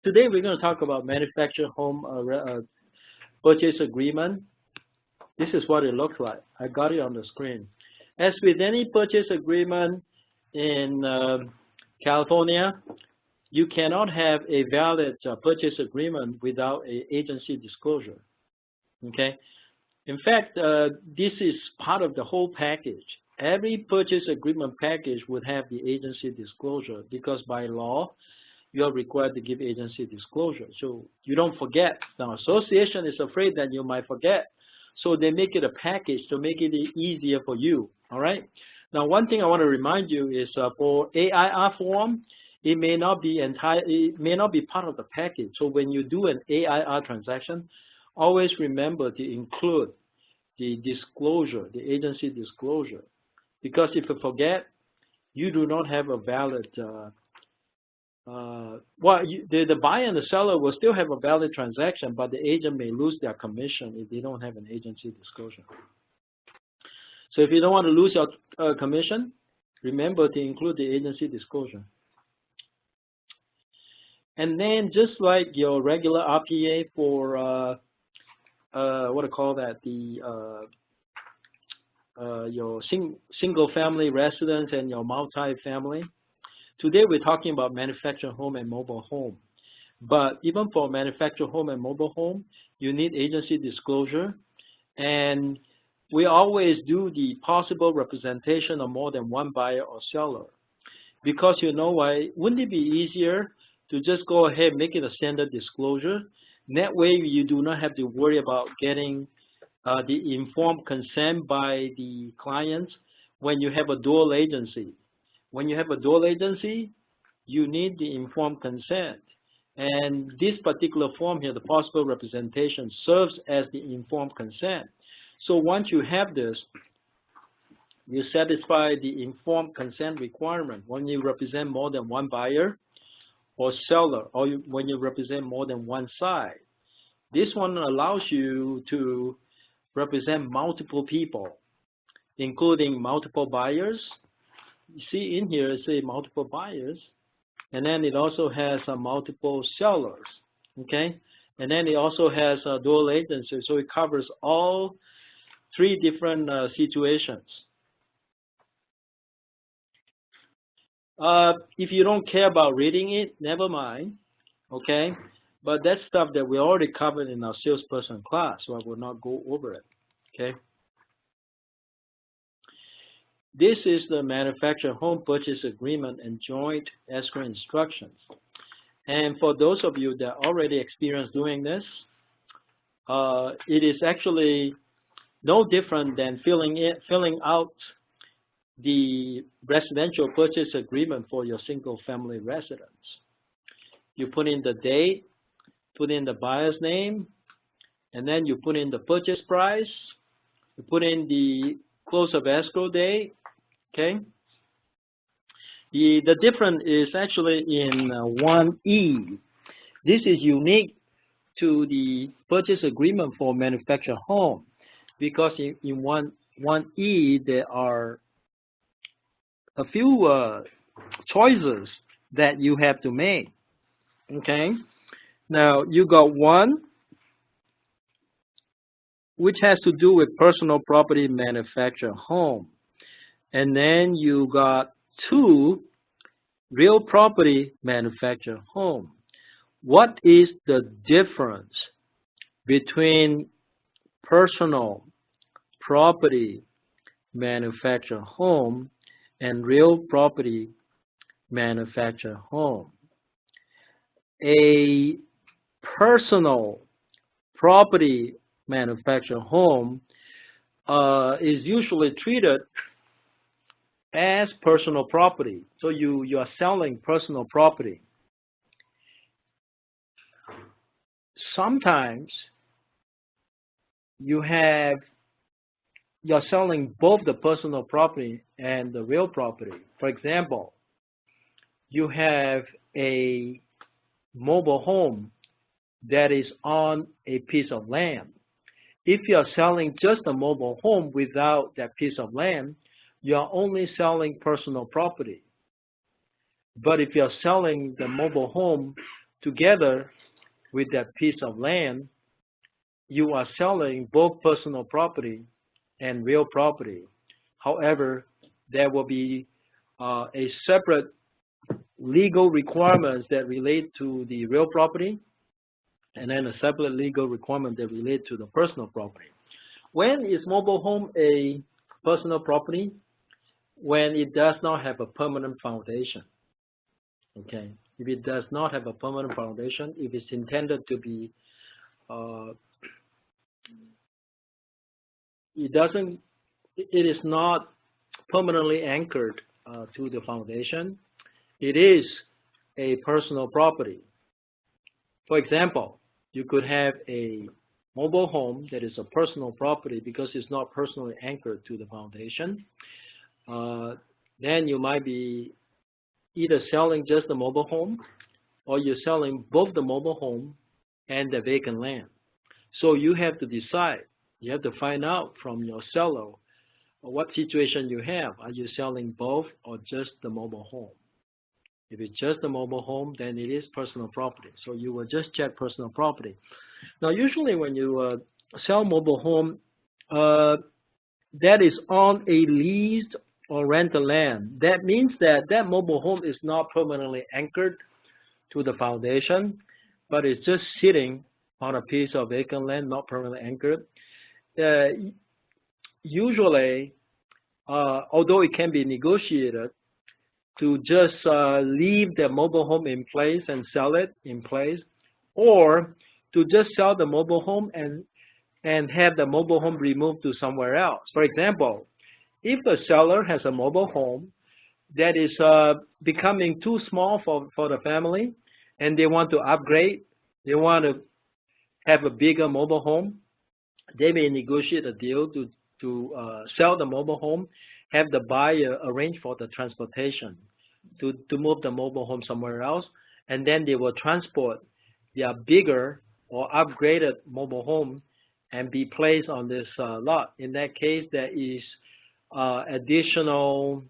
Today we're going to talk about manufactured home purchase agreement. This is what it looks like. I got it on the screen. As with any purchase agreement in California, you cannot have a valid purchase agreement without an agency disclosure. Okay. In fact, this is part of the whole package. Every purchase agreement package would have the agency disclosure because by law, you are required to give agency disclosure. So you don't forget. Now, association is afraid that you might forget. So they make it a package to make it easier for you. All right. Now, one thing I want to remind you is for AIR form, it may not be part of the package. So when you do an AIR transaction, always remember to include the disclosure, the agency disclosure, because if you forget, you do not have a valid. The buyer and the seller will still have a valid transaction, but the agent may lose their commission if they don't have an agency disclosure. So if you don't want to lose your commission, remember to include the agency disclosure. And then just like your regular RPA for what do you call that? Your single family residence and your multi-family. Today we're talking about manufactured home and mobile home. But even for manufactured home and mobile home, you need agency disclosure. And we always do the possible representation of more than one buyer or seller. Because you know why? Wouldn't it be easier to just go ahead and make it a standard disclosure? That way you do not have to worry about getting the informed consent by the clients when you have a dual agency. When you have a dual agency, you need the informed consent. And this particular form here, the possible representation, serves as the informed consent. So once you have this, you satisfy the informed consent requirement when you represent more than one buyer or seller, or when you represent more than one side. This one allows you to represent multiple people, including multiple buyers. You see in here, it says multiple buyers, and then it also has multiple sellers, okay? And then it also has a dual agency, so it covers all three different situations. If you don't care about reading it, never mind, okay? But that's stuff that we already covered in our salesperson class, so I will not go over it, okay? This is the manufactured home purchase agreement and joint escrow instructions. And for those of you that already experienced doing this, it is actually no different than filling out the residential purchase agreement for your single family residence. You put in the date, put in the buyer's name, and then you put in the purchase price, you put in the close of escrow date, okay? The difference is actually in 1E. This is unique to the purchase agreement for manufactured home because in 1E there are a few choices that you have to make, okay? Now, you got one, which has to do with personal property manufactured home. And then you got two, real property manufactured home. What is the difference between personal property manufactured home and real property manufactured home? A personal property manufactured home is usually treated as personal property. So you are selling personal property. Sometimes you're selling both the personal property and the real property. For example, you have a mobile home that is on a piece of land. If you are selling just a mobile home without that piece of land, you are only selling personal property. But if you are selling the mobile home together with that piece of land, you are selling both personal property and real property. However, there will be a separate legal requirements that relate to the real property, and then a separate legal requirement that relate to the personal property. When is mobile home a personal property? When it does not have a permanent foundation. Okay, if it does not have a permanent foundation, if it's intended to be, it is not permanently anchored to the foundation, it is a personal property. For example, you could have a mobile home that is a personal property because it's not personally anchored to the foundation. Then you might be either selling just the mobile home, or you're selling both the mobile home and the vacant land. So you have to decide. You have to find out from your seller what situation you have. Are you selling both or just the mobile home? If it's just the mobile home, then it is personal property. So you will just check personal property. Now, usually when you sell mobile home, that is on a leased or rental land. That means that that mobile home is not permanently anchored to the foundation, but it's just sitting on a piece of vacant land, not permanently anchored. Usually, although it can be negotiated to just leave the mobile home in place and sell it in place, or to just sell the mobile home and have the mobile home removed to somewhere else. For example, if the seller has a mobile home that is becoming too small for the family and they want to upgrade, they want to have a bigger mobile home, they may negotiate a deal to sell the mobile home, have the buyer arrange for the transportation to move the mobile home somewhere else, and then they will transport their bigger or upgraded mobile home and be placed on this lot. In that case, there is additional,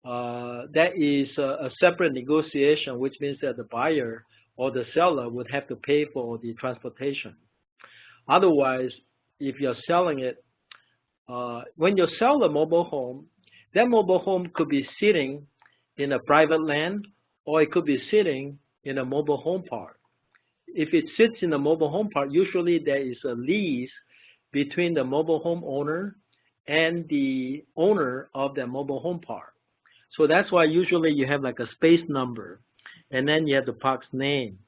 that is a separate negotiation, which means that the buyer or the seller would have to pay for the transportation. Otherwise, if you're selling it, when you sell a mobile home, that mobile home could be sitting in a private land, or it could be sitting in a mobile home park. If it sits in a mobile home park, usually there is a lease between the mobile home owner and the owner of the mobile home park. So that's why usually you have like a space number, and then you have the park's name,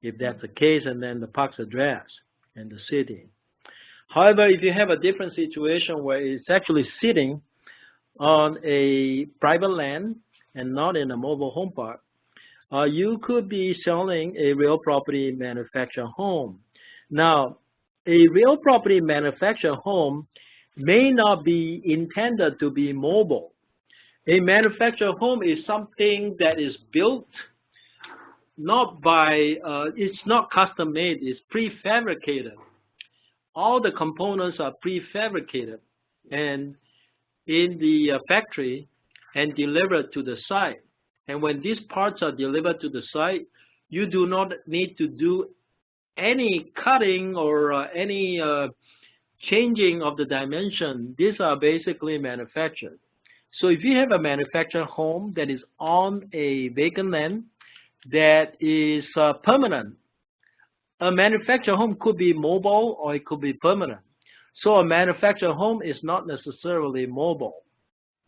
if that's the case, and then the park's address and the city. However, if you have a different situation where it's actually sitting on a private land and not in a mobile home park, you could be selling a real property manufactured home. Now, a real property manufactured home may not be intended to be mobile. A manufactured home is something that is built not by, it's not custom made, it's prefabricated. All the components are prefabricated and in the factory and delivered to the site. And when these parts are delivered to the site, you do not need to do any cutting or any changing of the dimension. These are basically manufactured. So if you have a manufactured home that is on a vacant land that is permanent, a manufactured home could be mobile or it could be permanent. So a manufactured home is not necessarily mobile.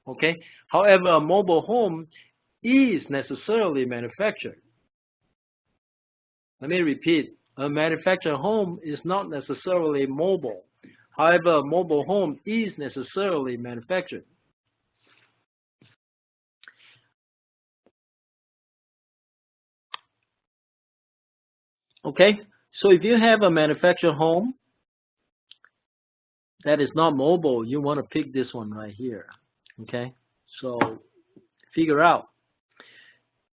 Okay. However, a mobile home is necessarily manufactured. Let me repeat. A manufactured home is not necessarily mobile. However, a mobile home is necessarily manufactured. Okay, so if you have a manufactured home that is not mobile, you want to pick this one right here. Okay, so figure out.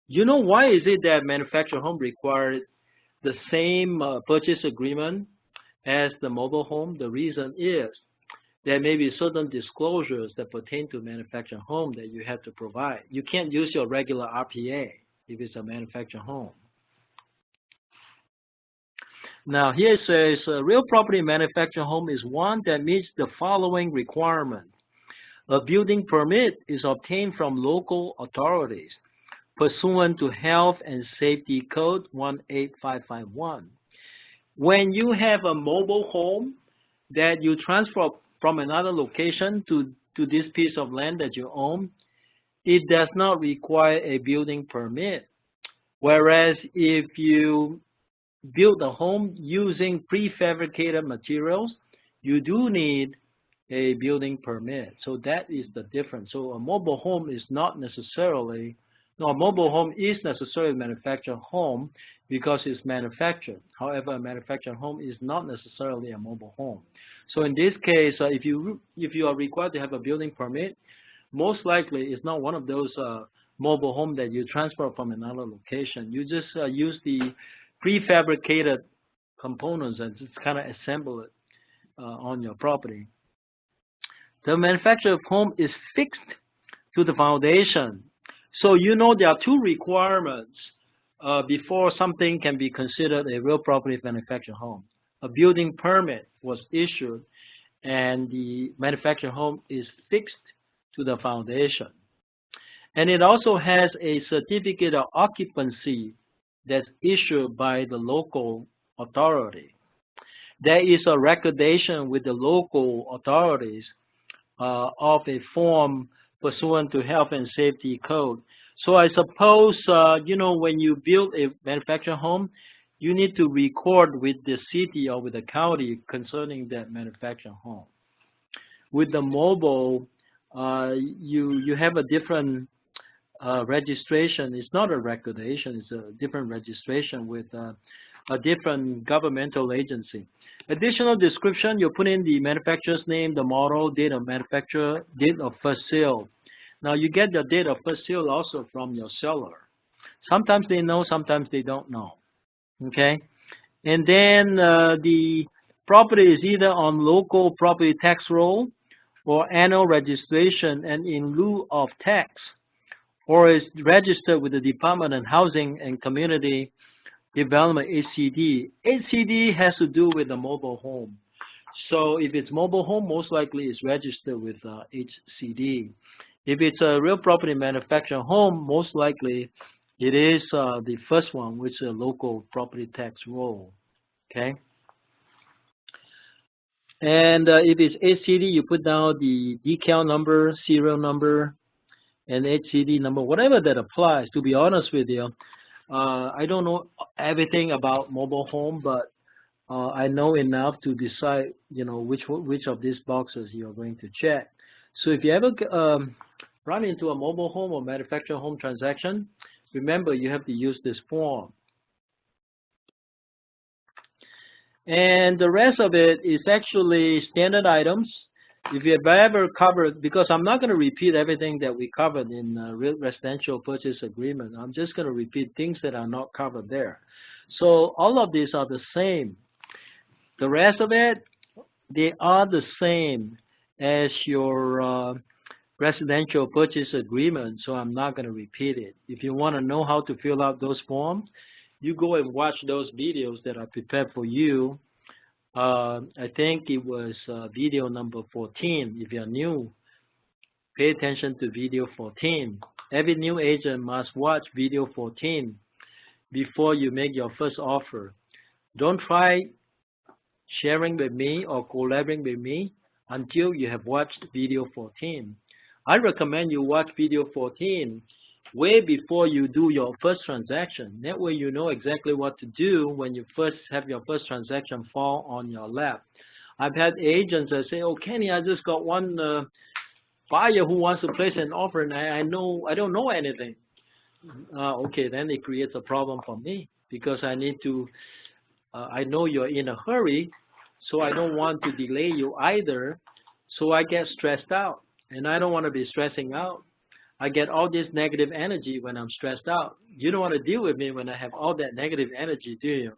You know, why is it that manufactured home requires the same purchase agreement as the mobile home? The reason is there may be certain disclosures that pertain to manufactured home that you have to provide. You can't use your regular RPA if it's a manufactured home. Now here it says real property manufactured home is one that meets the following requirement. A building permit is obtained from local authorities pursuant to Health and Safety Code 18551. When you have a mobile home that you transfer from another location to this piece of land that you own, it does not require a building permit. Whereas if you build a home using prefabricated materials, you do need a building permit. So that is the difference. So a mobile home is not necessarily, no, a mobile home is necessarily a manufactured home because it's manufactured. However, a manufactured home is not necessarily a mobile home. So in this case, if you are required to have a building permit, most likely it's not one of those mobile home that you transfer from another location. You just use the prefabricated components and just kind of assemble it on your property. The manufactured home is fixed to the foundation. So you know there are two requirements before something can be considered a real property manufactured home. A building permit was issued and the manufactured home is fixed to the foundation. And it also has a certificate of occupancy that's issued by the local authority. There is a recordation with the local authorities of a form pursuant to Health and Safety Code. So I suppose, you know, when you build a manufactured home, you need to record with the city or with the county concerning that manufactured home. With the mobile, you have a different registration. It's not a recordation, it's a different registration with a different governmental agency. Additional description, you put in the manufacturer's name, the model, date of manufacture, date of first sale. Now you get the date of first sale also from your seller. Sometimes they know, sometimes they don't know. Okay? And then the property is either on local property tax roll or annual registration and in lieu of tax, or is registered with the Department of Housing and Community Development, HCD. HCD has to do with the mobile home. So if it's mobile home, most likely it's registered with HCD. If it's a real property manufactured home, most likely it is the first one, which is a local property tax roll. Okay. And if it's HCD, you put down the decal number, serial number, and HCD number, whatever that applies. To be honest with you, I don't know everything about mobile home, but I know enough to decide, you know, which of these boxes you're going to check. So if you ever run into a mobile home or manufactured home transaction, remember you have to use this form. And the rest of it is actually standard items. If you have ever covered, because I'm not going to repeat everything that we covered in residential purchase agreement, I'm just going to repeat things that are not covered there. So all of these are the same. The rest of it, they are the same as your residential purchase agreement, so I'm not going to repeat it. If you want to know how to fill out those forms, you go and watch those videos that are prepared for you. I think it was video number 14. If you're new, pay attention to video 14. Every new agent must watch video 14 before you make your first offer. Don't try sharing with me or collaborating with me until you have watched video 14. I recommend you watch video 14 way before you do your first transaction. That way you know exactly what to do when you first have your first transaction fall on your lap. I've had agents that say, oh, Kenny, I just got one buyer who wants to place an offer and I don't know anything. Okay, then it creates a problem for me because I need to, I know you're in a hurry, so I don't want to delay you either, so I get stressed out. And I don't want to be stressing out. I get all this negative energy when I'm stressed out. You don't want to deal with me when I have all that negative energy, do you?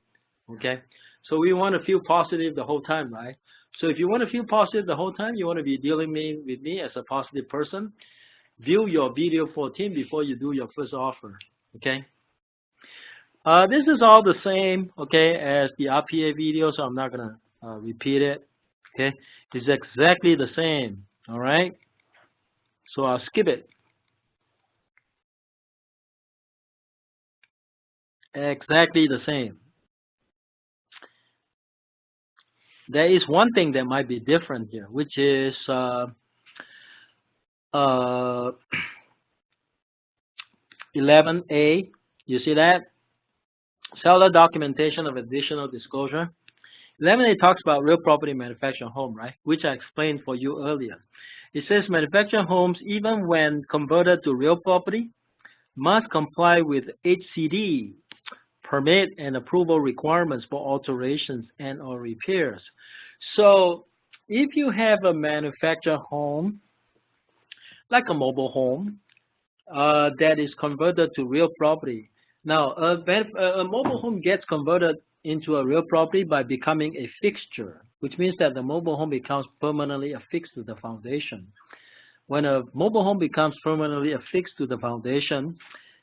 Okay? So we want to feel positive the whole time, right? So if you want to feel positive the whole time, you want to be dealing with me as a positive person, view your video 14 before you do your first offer, okay? This is all the same, okay, as the RPA video, so I'm not gonna repeat it. Okay, it's exactly the same. All right, so I'll skip it. Exactly the same. There is one thing that might be different here, which is 11A. You see that? Seller documentation of additional disclosure. 11A talks about real property manufactured home, right? Which I explained for you earlier. It says manufactured homes, even when converted to real property, must comply with HCD permit and approval requirements for alterations and or repairs. So if you have a manufactured home, like a mobile home, that is converted to real property. Now, a mobile home gets converted into a real property by becoming a fixture, which means that the mobile home becomes permanently affixed to the foundation. When a mobile home becomes permanently affixed to the foundation,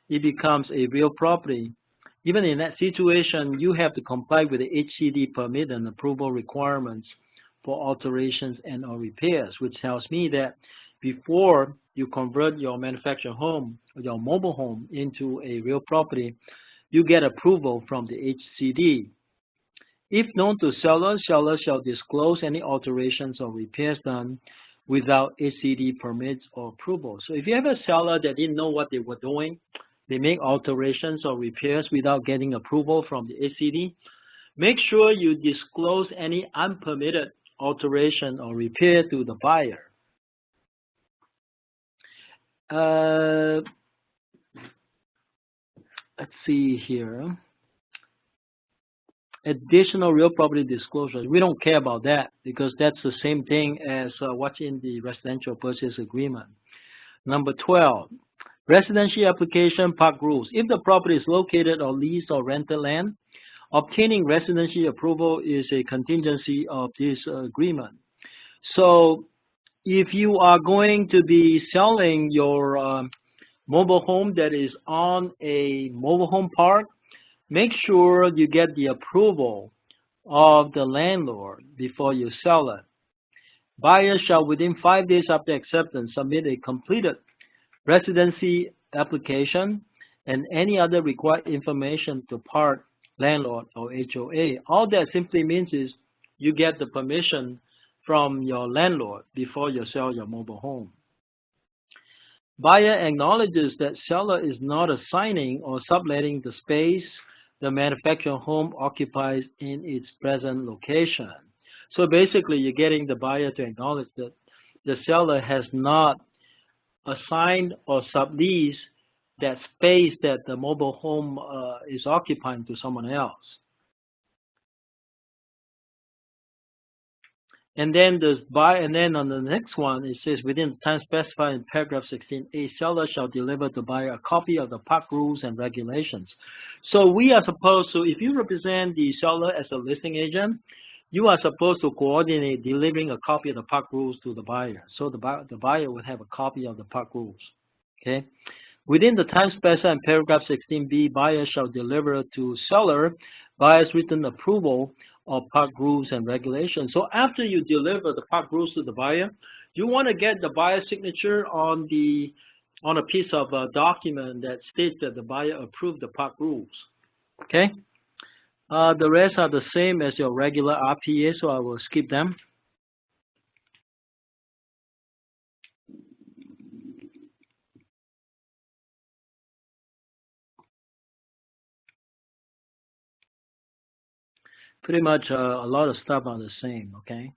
it becomes a real property. Even in that situation, you have to comply with the HCD permit and approval requirements for alterations and or repairs, which tells me that before you convert your manufactured home, your mobile home, into a real property, you get approval from the HCD. If known to sellers, sellers shall disclose any alterations or repairs done without HCD permits or approval. So if you have a seller that didn't know what they were doing, they make alterations or repairs without getting approval from the HCD, make sure you disclose any unpermitted alteration or repair to the buyer. Let's see here. Additional real property disclosure. We don't care about that because that's the same thing as what's in the residential purchase agreement. Number 12, residency application park rules. If the property is located on leased or rented land, obtaining residency approval is a contingency of this agreement. So if you are going to be selling your mobile home that is on a mobile home park, make sure you get the approval of the landlord before you sell it. Buyers shall, within 5 days after acceptance, submit a completed residency application and any other required information to park landlord or HOA. All that simply means is you get the permission from your landlord before you sell your mobile home. Buyer acknowledges that seller is not assigning or subletting the space the manufactured home occupies in its present location. So basically, you're getting the buyer to acknowledge that the seller has not assigned or subleased that space that the mobile home is occupying to someone else. And then on the next one, it says within the time specified in paragraph 16, a seller shall deliver to buyer a copy of the park rules and regulations. So we are supposed to, if you represent the seller as a listing agent, you are supposed to coordinate delivering a copy of the park rules to the buyer. So the buyer will have a copy of the park rules. Okay. Within the time specified in paragraph 16b, buyer shall deliver to seller buyer's written approval of park rules and regulations. So after you deliver the park rules to the buyer, you want to get the buyer's signature on a piece of a document that states that the buyer approved the park rules. Okay. The rest are the same as your regular RPA, so I will skip them. Pretty much a lot of stuff are the same, okay?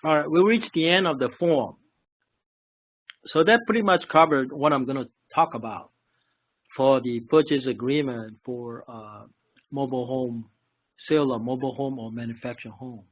All right, we reached the end of the form. So that pretty much covered what I'm going to talk about for the purchase agreement for mobile home, sale of mobile home or manufactured home.